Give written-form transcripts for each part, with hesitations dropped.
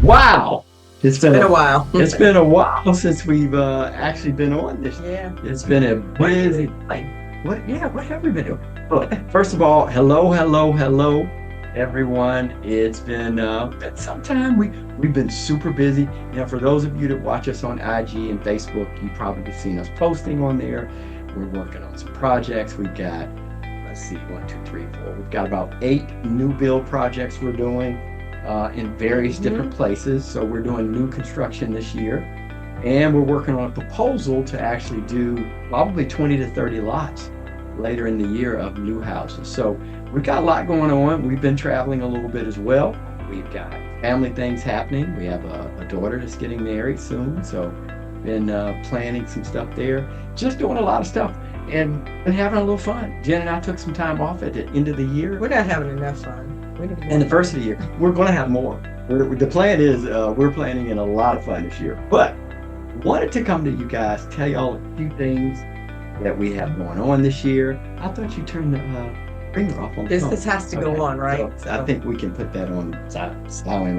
Wow. It's been a while. It's been a while since we've actually been on this. Yeah. It's been a busy, what have we been doing? Well, first of all, hello, everyone. It's been some time. We've been super busy. For those of you that watch us on IG and Facebook, you've probably seen us posting on there. We're working on some projects. We've got, let's see, 1, 2, 3, 4. We've got about 8 new build projects we're doing in various different places. So we're doing new construction this year. And we're working on a proposal to actually do probably 20 to 30 lots later in the year of new houses. So we've got a lot going on. We've been traveling a little bit as well. We've got family things happening. We have a daughter that's getting married soon. So been planning some stuff there. Just doing a lot of stuff and having a little fun. Jen and I took some time off at the end of the year. We're not having enough fun. And the first of the year, we're going to have more. The plan is we're planning in a lot of fun this year. But wanted to come to you guys, tell y'all a few things that we have going on this year. I thought you turned the ringer off on the phone. This has to go on, right? So I think we can put that on silent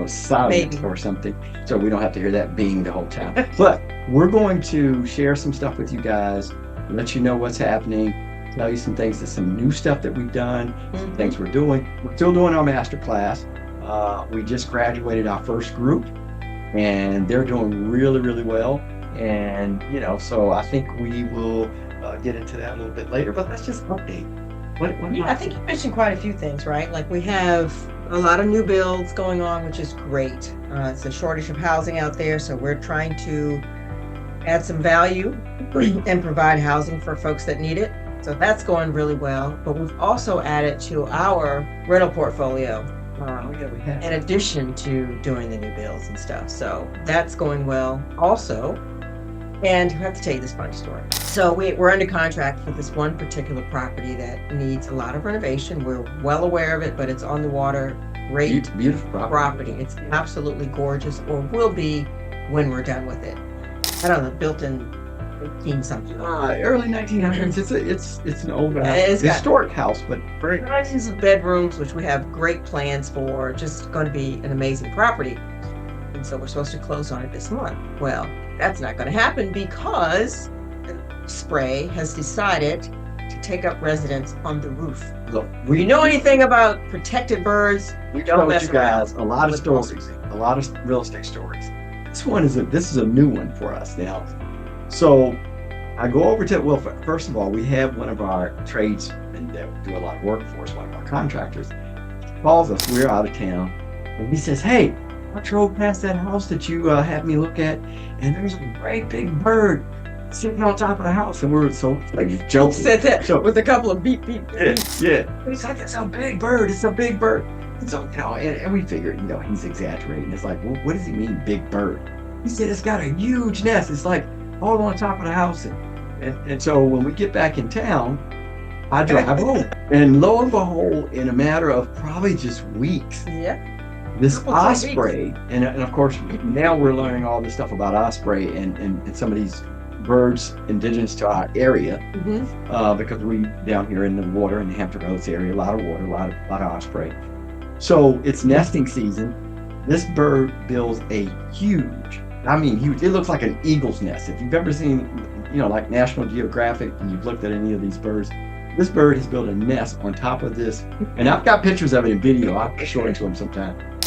or something, so we don't have to hear that bing the whole time. But we're going to share some stuff with you guys, let you know what's happening, tell you some things, some new stuff that we've done, some things we're doing. We're still doing our master class. We just graduated our first group, and they're doing really, really well. And so I think we will get into that a little bit later. But let's just update. I think you mentioned quite a few things, right? Like we have a lot of new builds going on, which is great. It's a shortage of housing out there, so we're trying to add some value and provide housing for folks that need it. So that's going really well. But we've also added to our rental portfolio in addition to doing the new builds and stuff. So that's going well also. And I have to tell you this funny story. So we're under contract for this one particular property that needs a lot of renovation. We're well aware of it, but it's on the water. Great, beautiful property. It's absolutely gorgeous, or will be when we're done with it. I don't know, built in 18 something. Early 1900s. It's an old historic house, but very nice of bedrooms, which we have great plans for. Just going to be an amazing property. And so we're supposed to close on it this month. Well, that's not going to happen because Spray has decided to take up residence on the roof. Look, you know anything about protected birds? We don't mess around. A lot of stories, a lot of real estate stories. This is a new one for us now. So I go over to, first of all, we have one of our tradesmen that do a lot of work for us, one of our contractors, calls us. We're out of town, and he says, "Hey, I drove past that house that you had me look at, and there's a great big bird sitting on top of the house." And we're so joking. Said that with a couple of beep beep. Yeah. It's like, it's a big bird. It's a big bird. And so and we figured he's exaggerating. It's like, well, what does he mean, big bird? He said it's got a huge nest. It's like all on top of the house. And so when we get back in town, I drive home, and lo and behold, in a matter of probably just weeks, this osprey, and of course now we're learning all this stuff about osprey and some of these birds indigenous to our area, because we down here in the water in the Hampton Roads area, a lot of water, a lot of osprey. So it's nesting season. This bird builds a huge. It looks like an eagle's nest. If you've ever seen, like National Geographic, and you've looked at any of these birds, this bird has built a nest on top of this. And I've got pictures of it in video. I'll show it to him sometime.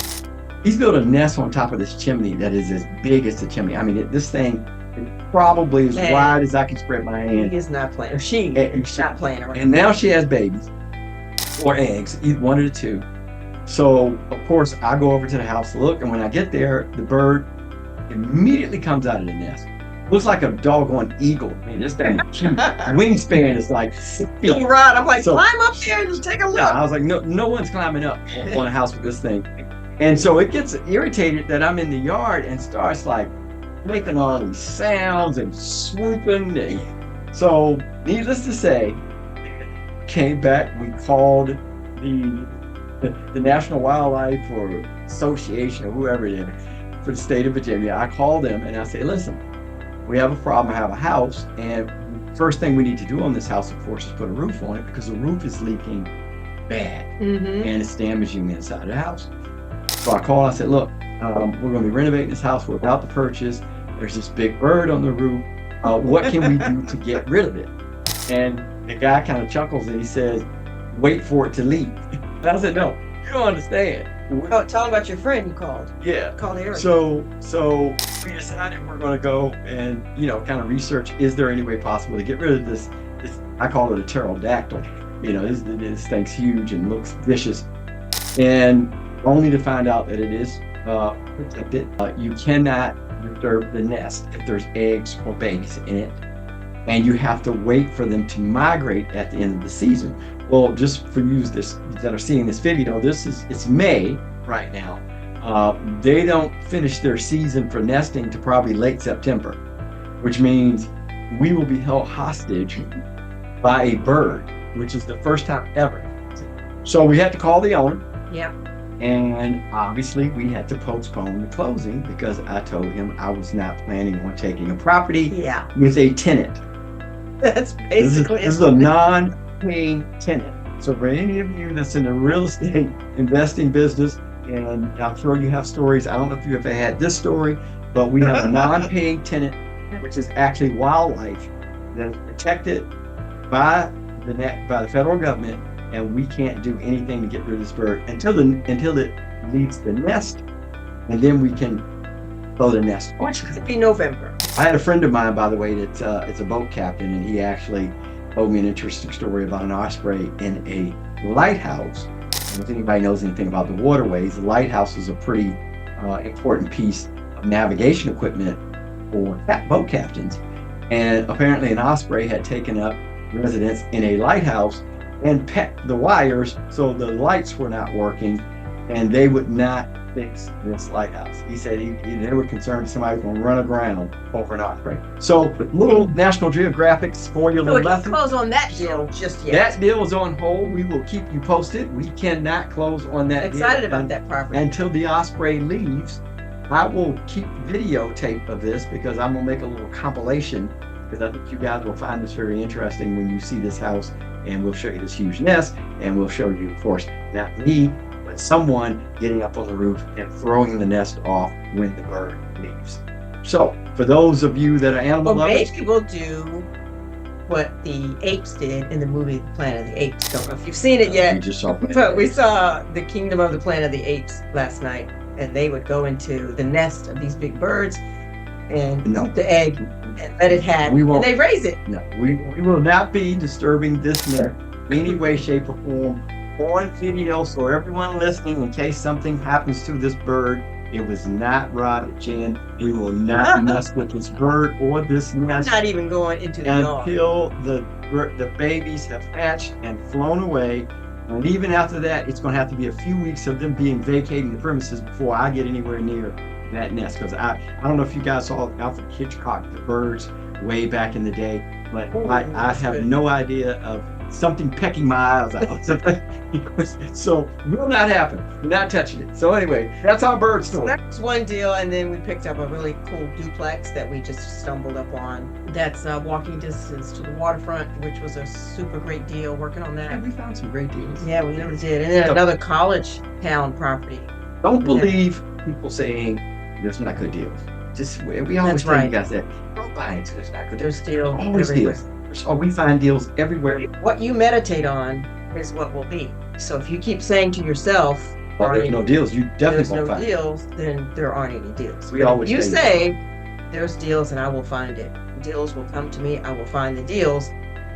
He's built a nest on top of this chimney that is as big as the chimney. This thing is probably as wide as I can spread my hand. He is not playing. She's not playing around. And now she has babies or eggs, either one of the two. So, of course, I go over to the house to look, and when I get there, the bird immediately comes out of the nest. Looks like a doggone eagle. This thing wingspan is like 6 feet. You're right. I'm like, climb up there and just take a look. Yeah, I was like, no one's climbing up on a house with this thing. And so it gets irritated that I'm in the yard and starts like making all these sounds and swooping. So, needless to say, came back. We called the National Wildlife or Association or whoever it is for the state of Virginia. I called them and I said, "Listen, we have a problem. I have a house, and first thing we need to do on this house, of course, is put a roof on it because the roof is leaking bad and it's damaging the inside of the house." So I called, I said, look, we're going to be renovating this house. We're about to purchase. There's this big bird on the roof. What can we do to get rid of it? And the guy kind of chuckles and he says, wait for it to leave. And I said, no, you don't understand. Oh, tell him about your friend you called. Yeah. Called Eric. So we decided we're going to go and, kind of research, is there any way possible to get rid of this I call it a pterodactyl. This thing's huge and looks vicious. And only to find out that it is protected. You cannot disturb the nest if there's eggs or babies in it. And you have to wait for them to migrate at the end of the season. Well, just for you that are seeing this video, it's May right now. They don't finish their season for nesting to probably late September, which means we will be held hostage by a bird, which is the first time ever. So we had to call the owner. Yeah. And obviously we had to postpone the closing because I told him I was not planning on taking a property with a tenant. That's basically this is a non-paying tenant. So for any of you that's in the real estate investing business, and I'm sure you have stories, I don't know if you ever had this story, but we have a non-paying tenant, which is actually wildlife that is protected by the federal government, and we can't do anything to get rid of this bird until it leaves the nest, and then we can throw the nest. Which could be November. I had a friend of mine, by the way, that's it's a boat captain, and he actually told me an interesting story about an osprey in a lighthouse. And if anybody knows anything about the waterways, the lighthouse is a pretty important piece of navigation equipment for boat captains. And apparently an osprey had taken up residence in a lighthouse and pecked the wires, so the lights were not working, and they would not fix this lighthouse. He said they were concerned somebody was going to run aground over an osprey. So little National Geographic spoiler So we lesson. can close on that deal just yet. That deal is on hold. We will keep you posted. We cannot close on that Excited deal about that property. until the osprey leaves. I will keep videotape of this because I'm going to make a little compilation, because I think you guys will find this very interesting when you see this house, and we'll show you this huge nest, and we'll show you, of course, not me, but someone getting up on the roof and throwing the nest off when the bird leaves. So for those of you that are animal Well, lovers, maybe we'll do what the apes did in the movie Planet of the Apes. Don't know if you've seen it we yet, just saw but we saw the Kingdom of the Planet of the Apes last night, and they would go into the nest of these big birds and eat the egg and let it hatch, We won't. and they raise it. No, we will not be disturbing this nest in any way, shape, or form on video. So everyone listening, in case something happens to this bird, it was not Rod Chin. We will not mess with this bird or this I'm nest not even going into the yard. until the babies have hatched and flown away. And even after that, it's going to have to be a few weeks of them vacating the premises before I get anywhere near that nest. Because I don't know if you guys saw Alfred Hitchcock, The Birds, way back in the day, but I have no idea of something pecking my eyes out. So will not happen. We're not touching it. So anyway, that's our bird So story. that was one deal, and then we picked up a really cool duplex that we just stumbled up on. That's walking distance to the waterfront, which was a super great deal. Working on that. And we found some great deals. Yeah, we really did. And then another college town property. Don't believe people saying there's not good deals. Just we always That's tell you right. guys that. Don't buy into there's not good deals. There's deals Always everywhere. deals. Oh, we find deals everywhere. What you meditate on is what will be. So if you keep saying to yourself, Well, there's no deals. You definitely there's won't no find. deals, then there aren't any deals. We But if always you say say there's deals and I will find it. Deals will come to me. I will find the deals.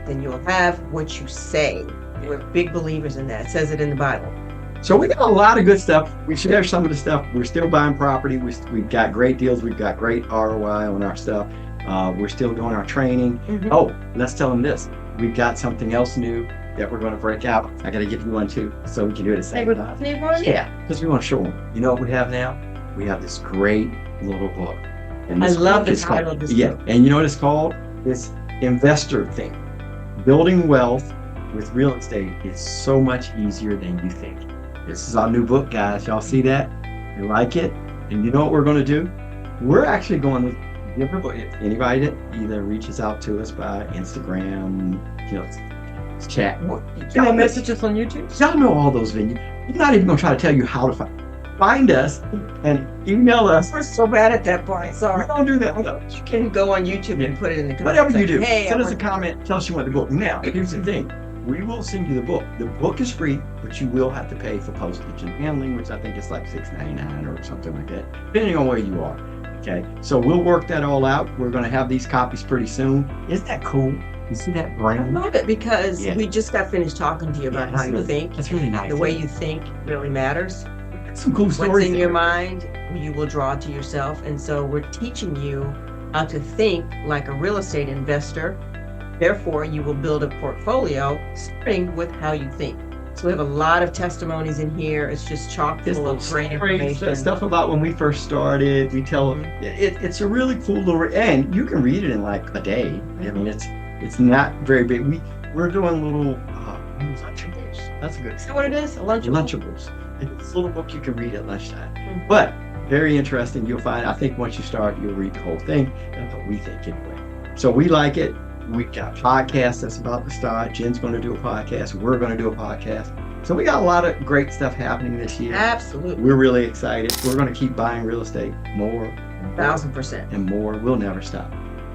Then you'll have what you say. We're big believers in that. It says it in the Bible. So we got a lot of good stuff. We share some of the stuff. We're still buying property. We've got great deals. We've got great ROI on our stuff. We're still doing our training. Oh, let's tell them this. We've got something else new that we're going to break out. I got to give you one too, so we can do it at the same time. Yeah, because we want to show them. You know what we have now? We have this great little book. And I this love book the is called- title of this Yeah, book. and you know what it's called? It's Investor Thing. Building wealth with real estate is so much easier than you think. This is our new book, guys. Y'all see that? You like it? And you know what we're going to do? We're actually going to give a book. If anybody that either reaches out to us by Instagram, chat. Can I message us on YouTube? Y'all know all those venues. We're not even going to try to tell you how to find. find us and email us. We're so bad at that point. We Sorry. don't do that. No. You can go on YouTube and put it in the comments. Whatever you do, Hey, send I us a want- comment, tell us you want the book. Now, here's the thing. We will send you the book. The book is free, but you will have to pay for postage and handling, which I think is like $6.99 or something like that, depending on where you are. Okay, so we'll work that all out. We're going to have these copies pretty soon. Isn't that cool? You see that I brand? love it because Yeah. we just got finished talking to you about Yeah, how that's you really- think. That's really nice. The way you think really matters. Some cool stories. What's in your there. mind, you will draw to yourself. And so we're teaching you how to think like a real estate investor. Therefore, you will build a portfolio starting with how you think. So we have a lot of testimonies in here. It's just chock It's full of great information. stuff about when we first started. We tell them it's a really cool little, and you can read it in like a day. I mean, it's not very big. We're doing little Lunchables. That's a good. Is that what it is? A lunchable? Lunchables. It's a little book you can read at lunchtime. Mhm. But very interesting. You'll find, I think once you start, you'll read the whole thing. That's what we think anyway. So we like it. We got podcasts that's about to start. Jen's going to do a podcast. We're going to do a podcast. So we got a lot of great stuff happening this year. Absolutely. We're really excited. We're going to keep buying real estate more 1,000%. and more. We'll never stop.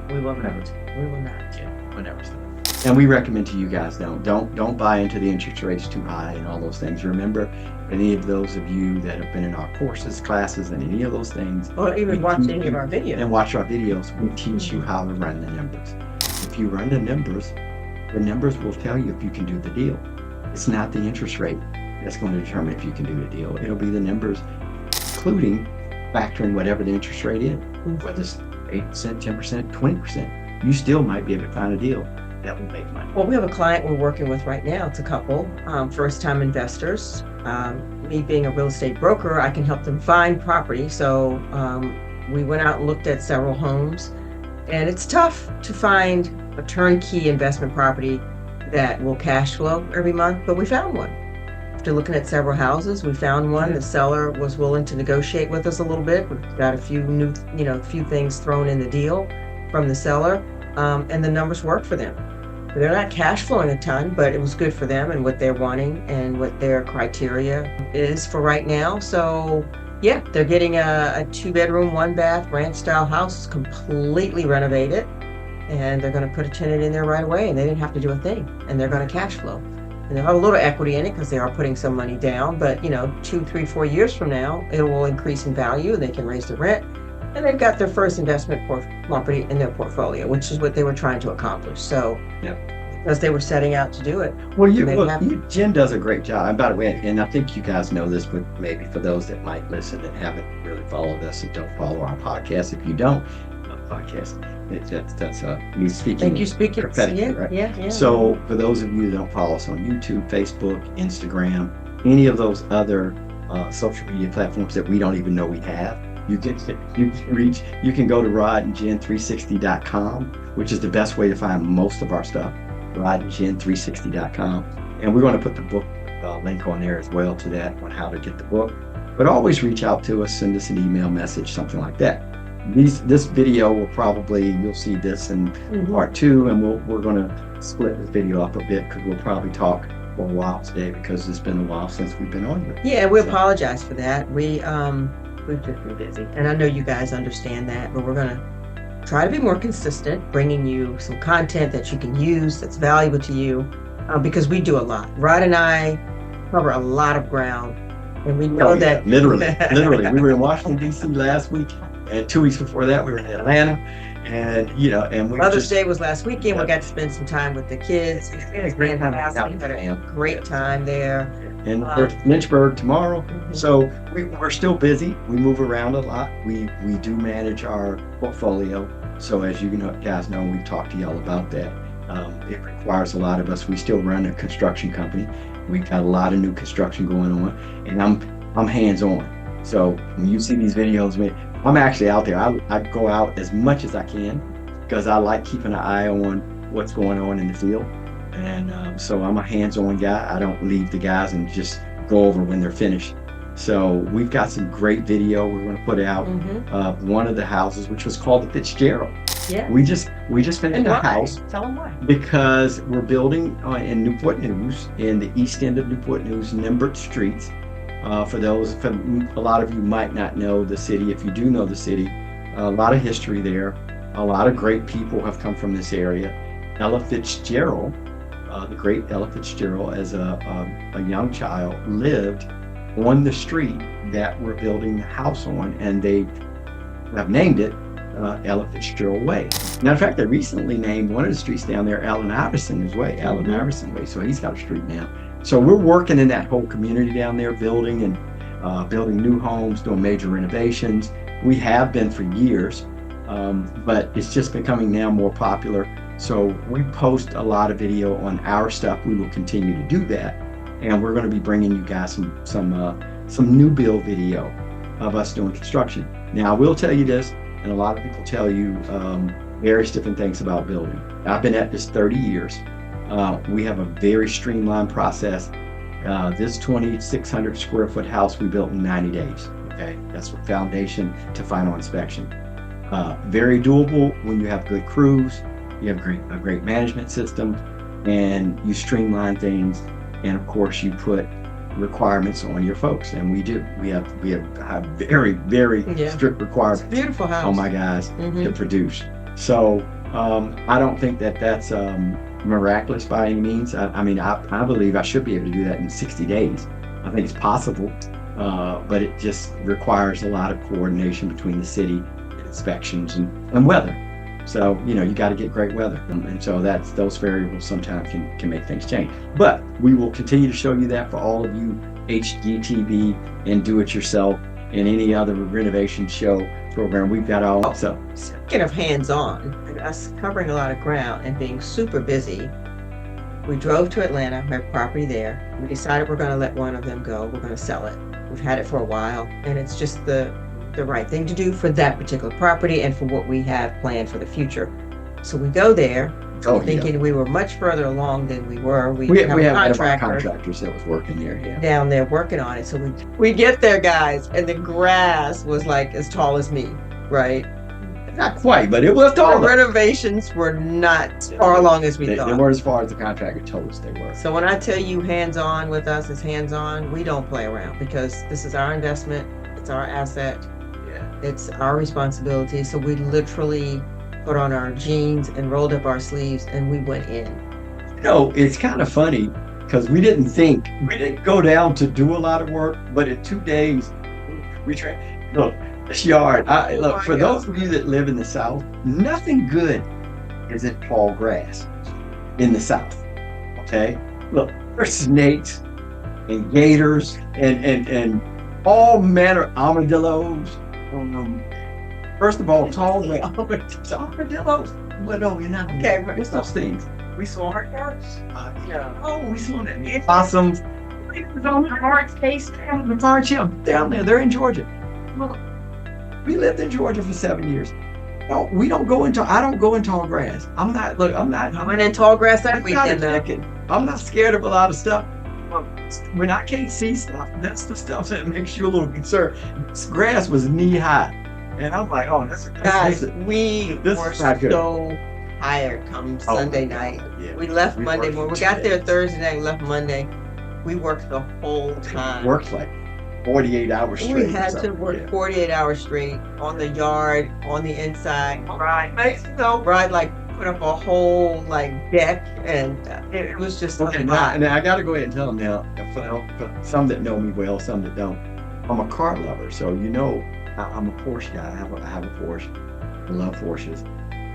We will not. We will not. Yeah, we'll never stop. And we recommend to you guys, don't buy into the interest rates too high and all those things. Remember, any of those of you that have been in our courses, classes, and any of those things, Or even We watch teach any of our videos. and watch our videos, we teach you how to run the numbers. If you run the numbers will tell you if you can do the deal. It's not the interest rate that's going to determine if you can do the deal. It'll be the numbers, including factoring whatever the interest rate is, whether it's 8%, 10%, 20%. You still might be able to find a deal that will make money. Well, we have a client we're working with right now. It's a couple, first-time investors. Me being a real estate broker, I can help them find property. So we went out and looked at several homes, and it's tough to find a turnkey investment property that will cash flow every month, but we found one. After looking at several houses, we found one. The seller was willing to negotiate with us a little bit. We got a few new, few things thrown in the deal from the seller, and the numbers worked for them. They're not cash flowing a ton, but it was good for them and what they're wanting and what their criteria is for right now. So yeah, they're getting a 2-bedroom, 1-bath ranch style house, completely renovated, and they're going to put a tenant in there right away, and they didn't have to do a thing, and they're going to cash flow. And they'll have a little equity in it because they are putting some money down, but 2, 3, 4 years from now, it will increase in value. They can raise the rent, and they've got their first investment property in their portfolio, which is what they were trying to accomplish. So, because they were setting out to do it. Well, Jen does a great job. And by the way, and I think you guys know this, but maybe for those that might listen and haven't really followed us and don't follow our podcast, if you don't, podcast, that's me speaking. Thank you, speaking. prophetically, right? Yeah. So for those of you that don't follow us on YouTube, Facebook, Instagram, any of those other social media platforms that we don't even know we have, you can go to rodandjen360.com, which is the best way to find most of our stuff, rodandjen360.com. And we're going to put the book link on there as well to that on how to get the book. But always reach out to us, send us an email message, something like that. This video will probably, you'll see this in part 2, and we're going to split this video up a bit because we'll probably talk for a while today because it's been a while since we've been on here. Yeah, we apologize for that. We've just been busy, and I know you guys understand that, but we're going to try to be more consistent, bringing you some content that you can use that's valuable to you, because we do a lot. Rod and I cover a lot of ground, and we know that literally we were in Washington D.C. last week, and 2 weeks before that we were in Atlanta, and and we Mother's Day was last weekend. We got to spend some time with the kids. We had a great time. We had a great time there. And Lynchburg tomorrow. So we're still busy. We move around a lot. We do manage our portfolio. So as you guys know, we've talked to y'all about that. It requires a lot of us. We still run a construction company. We've got a lot of new construction going on, and I'm hands-on. So when you see these videos, I'm actually out there. I go out as much as I can because I like keeping an eye on what's going on in the field. And so I'm a hands-on guy. I don't leave the guys and just go over when they're finished. So we've got some great video we're going to put out. One of the houses, which was called the Fitzgerald. Yeah. We just finished the house. Tell them why. Because we're building in Newport News, in the east end of Newport News, Nimbert Streets. For those, a lot of you might not know the city. If you do know the city, a lot of history there. A lot of great people have come from this area. Ella Fitzgerald, the great Ella Fitzgerald, as a young child, lived on the street that we're building the house on, and they have named it Ella Fitzgerald Way. Matter of fact, they recently named one of the streets down there Allen Iverson's Way, Allen Iverson Way. So he's got a street now. So we're working in that whole community down there, building new homes, doing major renovations. We have been for years, but it's just becoming now more popular. So we post a lot of video on our stuff. We will continue to do that, and we're going to be bringing you guys some new build video of us doing construction. Now, I will tell you this, and a lot of people tell you various different things about building. I've been at this 30 years. We have a very streamlined process. This 2,600 square foot house we built in 90 days. Okay, that's from foundation to final inspection. Very doable when you have good crews, you have a great management system, and you streamline things. And of course, you put requirements on your folks, and we do. We have very, very strict requirements. It's a beautiful house. On my guys to produce. So I don't think that's miraculous by any means. I mean, I believe I should be able to do that in 60 days. I think it's possible, but it just requires a lot of coordination between the city, inspections, and weather. So, you got to get great weather. And so those variables sometimes can make things change. But we will continue to show you that for all of you HGTV and do-it-yourself and any other renovation show program. We've got all. So, speaking of hands-on, and us covering a lot of ground and being super busy, we drove to Atlanta. We have property there. We decided we're going to let one of them go. We're going to sell it. We've had it for a while, and it's just the right thing to do for that particular property and for what we have planned for the future. So we go there, thinking we were much further along than we were. We have a contractors that was working there, down there working on it. So we get there, guys, and the grass was like as tall as me, right? Not quite, but it was tall. The renovations were not as far along as we thought. They weren't as far as the contractor told us they were. So when I tell you hands-on with us is hands-on, we don't play around, because this is our investment. It's our asset. It's our responsibility. So we literally put on our jeans and rolled up our sleeves and we went in. It's kind of funny because we didn't go down to do a lot of work, but in 2 days, look, this yard, for those of you that live in the South, nothing good isn't tall grass in the South, okay? Look, there's snakes and gators and all manner of armadillos. First of all, tall armadillos. Well, no, you're not. Okay, what's those things? We saw hardbacks. We saw that. Possums. It was on the Mark's case down the farm down there. They're in Georgia. Well, we lived in Georgia for 7 years. No, I don't go in tall grass. I went in tall grass that weekend. I'm not scared of a lot of stuff. When I can't see stuff, that's the stuff that makes you a little concerned. This grass was knee high, and I'm like, oh, guys, we were so tired come Sunday night. Yeah. We left Monday morning. We got there Thursday night, left Monday. We worked the whole time. Worked like 48 hours straight. We had to work 48 hours straight on the yard, on the inside. Right, put up a whole deck, and it was just and I got to go ahead and tell them now, for some that know me well, some that don't, I'm a car lover, so I'm a Porsche guy. I have a Porsche. I love Porsches.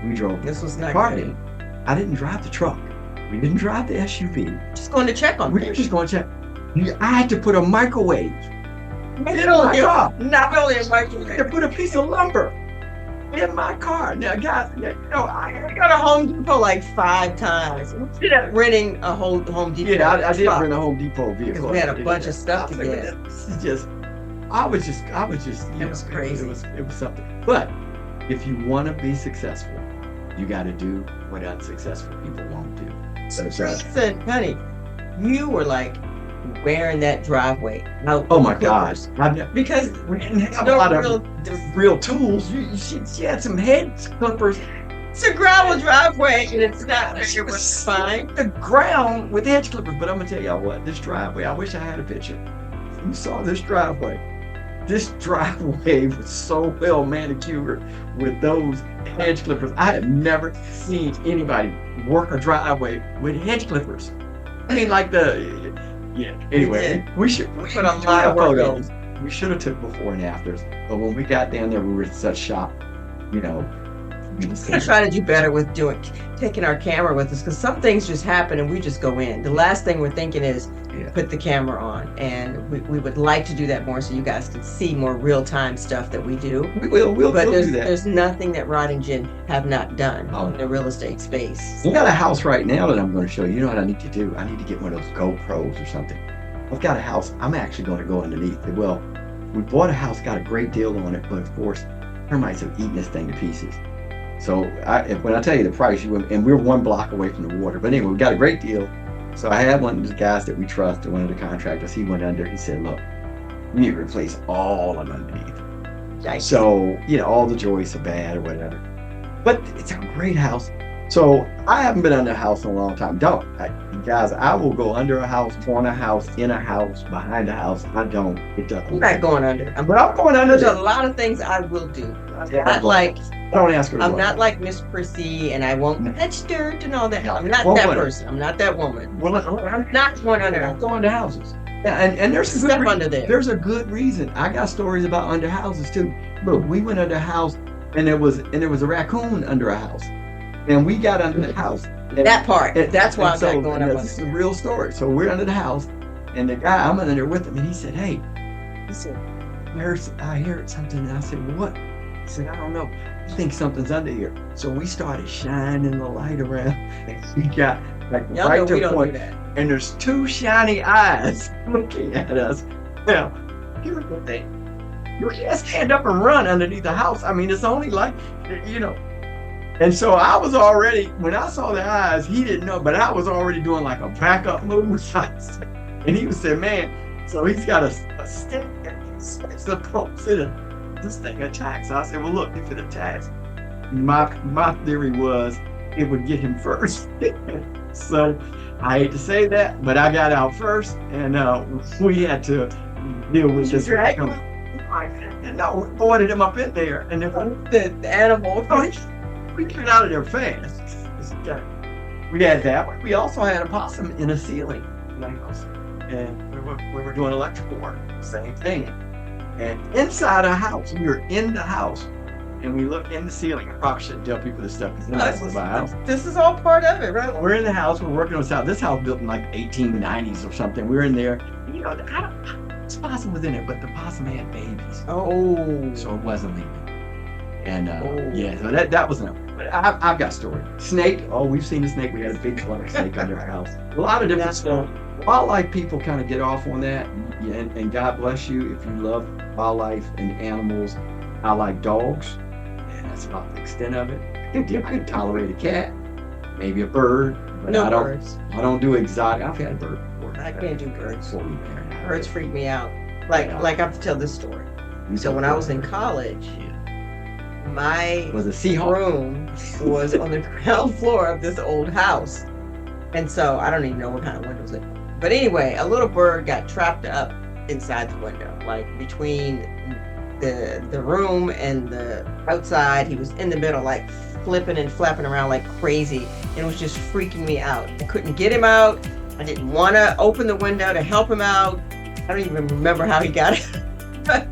We drove. This was not good. I didn't drive the truck. We didn't drive the SUV. Just going to check on. We were just going to check. I had to put a microwave. Not only a microwave. I had to put a piece of lumber in my car. Now, guys, I got a Home Depot 5 times. We ended up renting a whole Home Depot. Yeah, I did rent a Home Depot vehicle. Because we had a bunch of stuff to get. This is just, I was just. It was crazy. It was something. But if you want to be successful, you got to do what unsuccessful people won't do. Listen, honey, you were wearing that driveway out. Oh my gosh! Because we didn't have a lot of real tools. She had some head clippers. It's a gravel driveway, and it's not. It was fine. The ground with edge clippers. But I'm gonna tell y'all what, this driveway. I wish I had a picture. you saw this driveway. This driveway was so well manicured with those hedge clippers. I have never seen anybody work a driveway with hedge clippers. I mean, like anyway, we put a lot of work photos. We should have took before and afters, but when we got down there, we were in such shock, you know. We try to do better with taking our camera with us, because some things just happen and we just go in. The last thing we're thinking is put the camera on, and we would like to do that more so you guys can see more real-time stuff that we do. We'll do that. There's nothing that Rod and Jen have not done in the real estate space. We got a house right now that I'm going to show you. You know what I need to do? I need to get one of those GoPros or something. I've got a house. I'm actually going to go underneath it. Well, we bought a house, got a great deal on it, but of course, termites have eaten this thing to pieces. So when I tell you the price, and we're 1 block away from the water. But anyway, we got a great deal. So I had one of the guys that we trust, one of the contractors. He went under. He said, "Look, you need to replace all of underneath." Yikes. So all the joists are bad or whatever. But it's a great house. So I haven't been under a house in a long time. Guys, I will go under a house, on a house, in a house, behind a house. It doesn't. I'm not going under. But I'm going under. There's a lot of things I will do. Don't ask her. I'm not like Miss Prissy, and I won't touch dirt and all that. I'm not that person. I'm not that woman. Well, I'm not going under. I'm going to houses. Yeah, and there's a Step under there. There's a good reason. I got stories about under houses too. Look, we went under a house, and there was a raccoon under a house, and we got under the house. That part. That's why I'm not going under. This is a real story. So we're under the house, and the guy, I'm under there with him, and he said, "Hey," he said, "I heard something." And I said, "What?" He said, "I don't know. I think something's under here." So we started shining the light around, and we got right to the point. And there's 2 shiny eyes looking at us. Now, here's the thing. You can't stand up and run underneath the house. I mean, it's only And so I was already, when I saw the eyes, he didn't know, but I was already doing like a backup move. And he said, "Man," so he's got a stick and he's supposed to this thing attacks. I said, "Well, look, if it attacks, my theory was it would get him first." So I hate to say that, but I got out first, and we had to deal with this. No, we boarded him up in there, and the animal. We got out of there fast. We had that. We also had a possum in a ceiling in the house, and we were doing electrical work. Same thing. And inside a house, we were in the house, and we looked in the ceiling. I probably shouldn't tell people this stuff because this is all part of it, right? We're in the house. We're working on this house. This house built in like 1890s or something. We were in there. This possum was in it, but the possum had babies. Oh, so it wasn't leaving. And so that was enough. But I've got a story. Snake. Oh, we've seen the snake. We had a big black snake under our house. A lot of different stuff. Wildlife people kind of get off on that, and God bless you if you love wildlife and animals. I like dogs, and that's about the extent of it. I can tolerate a cat, maybe a bird, but birds. I don't do exotic. I've had a bird before. I can't do birds. Birds freak me out. Like I have to tell this story. So when I was in college, my room was on the ground floor of this old house, and so I don't even know what kind of windows it. But anyway, a little bird got trapped up inside the window, like between the room and the outside. He was in the middle, like flipping and flapping around like crazy, and it was just freaking me out. I couldn't get him out. I didn't want to open the window to help him out. I don't even remember how he got it. But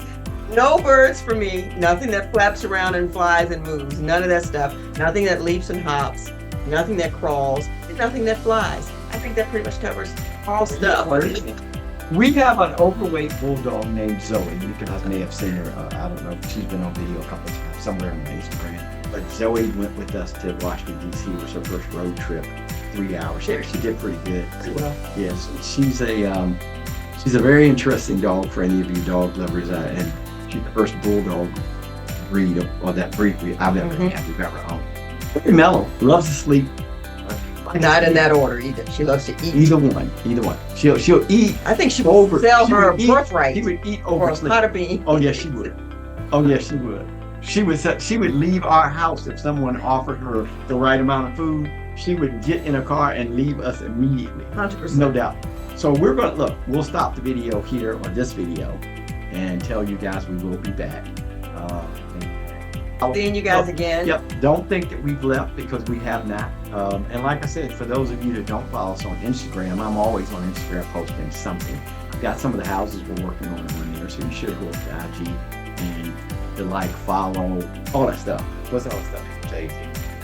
no birds for me. Nothing that flaps around and flies and moves. None of that stuff. Nothing that leaps and hops. Nothing that crawls. And nothing that flies. I think that pretty much covers all stuff. We have an overweight bulldog named Zoe. You guys may have seen her. I don't know. She's been on video a couple of times somewhere on Instagram. But Zoe went with us to Washington, D.C. It was her first road trip. 3 hours. She did pretty good. Well, yes, she's a very interesting dog for any of you dog lovers. And she's the first bulldog breed of that breed I've ever had. We've ever owned. Very mellow. Loves to sleep. Not in that order either. She loves to eat. Either one. She'll eat. I think she would sell her birthright. She would eat over for a pot of beans. Oh yes, she would. She would leave our house if someone offered her the right amount of food. she would get in a car and leave us immediately. 100%. No doubt. So we're gonna look. We'll stop the video here on this video, and tell you guys we will be back. Seeing you guys again. Yep. Don't think that we've left, because we have not. And like I said, for those of you that don't follow us on Instagram, I'm always on Instagram posting something. I've got some of the houses we're working on there, so you should go to IG and to like, follow, all that stuff. What's all that stuff? Jay-Z.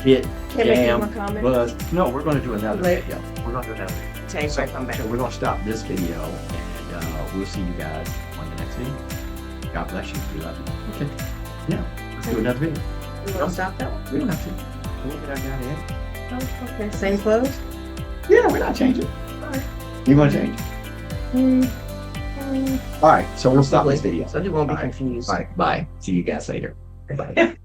Hit, Can I make jam, more comments? buzz. No, we're going to do another Later. video. We're going to do another video. Change my come back. So we're going to stop this video, and we'll see you guys on the next video. God bless you. We love you. Okay. Yeah. Let's do another video. You want to stop that one? We don't have to. Look at I got in. Oh, okay. Same clothes? Yeah, we're not changing. Alright. You want to change? All right. So we'll stop this video. So he won't be All right. confused. All right. Bye. See you guys later. Bye.